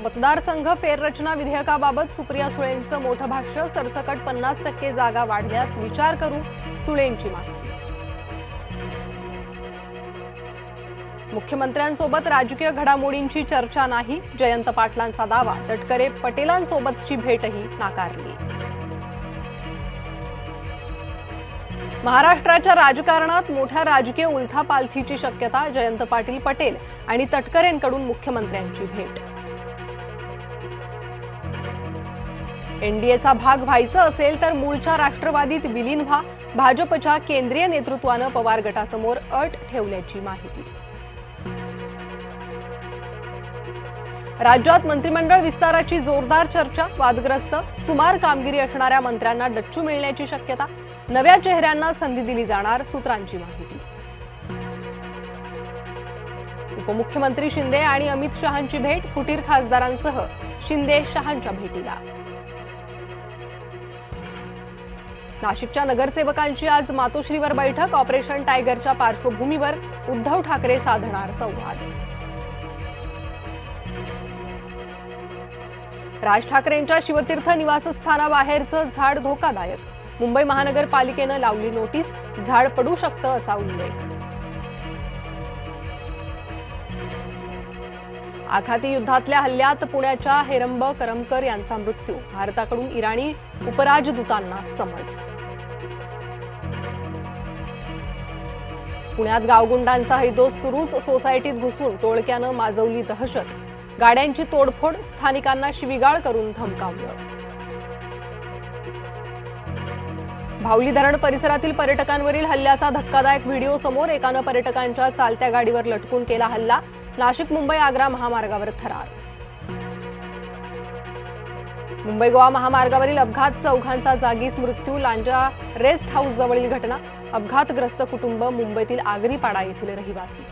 मतदारसंघ फेररचना विधेयकाबाबत सुप्रिया सुळेंचं मोठं भाष्य। सरसकट 50% जागा वाढल्यास विचार करू, सुळेंची माहिती। मुख्यमंत्र्यांसोबत राजकीय घडामोडींची चर्चा नाही, जयंत पाटलांचा दावा। तटकरे पटेलांसोबतची भेटही नाकारली। महाराष्ट्राच्या राजकारणात मोठ्या राजकीय उलथापालथीची शक्यता। जयंत पाटील पटेल आणि तटकरेंकडून मुख्यमंत्र्यांची भेट। एनडीएचा भाग व्हायचं असेल तर मूळच्या राष्ट्रवादीत विलीन व्हा। भाजपच्या केंद्रीय नेतृत्वानं पवार गटासमोर अट ठेवल्याची माहिती। राज्यात मंत्रिमंडळ विस्ताराची जोरदार चर्चा। वादग्रस्त सुमार कामगिरी असणाऱ्या मंत्र्यांना डच्चू मिळण्याची शक्यता। नव्या चेहऱ्यांना संधी दिली जाणार, सूत्रांची माहिती। उपमुख्यमंत्री शिंदे आणि अमित शहांची भेट। फुटीर खासदारांसह शिंदे शहांच्या भेटीला। नाशिकच्या नगरसेवकांची आज मातोश्रीवर बैठक। ऑपरेशन टायगरच्या पार्श्वभूमीवर उद्धव ठाकरे साधणार संवाद। राज ठाकरेंच्या शिवतीर्थ निवासस्थानाबाहेरचं झाड धोकादायक। मुंबई महानगरपालिकेनं लावली नोटीस, झाड पडू शकतं असा उल्लेख। आखाती युद्धातल्या हल्ल्यात पुण्याच्या हेरंब करमकर यांचा मृत्यू। भारताकडून इराणी उपराजदूतांना समज। पुण्यात गावगुंडांचा हैदोस सुरूच। सोसायटीत घुसून टोळक्यानं माजवली दहशत। गाड्यांची तोडफोड, स्थानिकांना शिवीगाळ करून धमकावलं। भावली धरण परिसरातील पर्यटकांवरील हल्ल्याचा धक्कादायक व्हिडिओ समोर। एकानं पर्यटकांच्या चालत्या गाडीवर लटकून केला हल्ला। नाशिक मुंबई आग्रा महामार्गावर थरार। मुंबई गोवा महामार्गावरील अपघात, चौघांचा जागीच मृत्यू। लांजा रेस्ट हाऊस जवळील घटना। अपघातग्रस्त कुटुंब मुंबईतील आगरीपाडा येथील रहिवासी।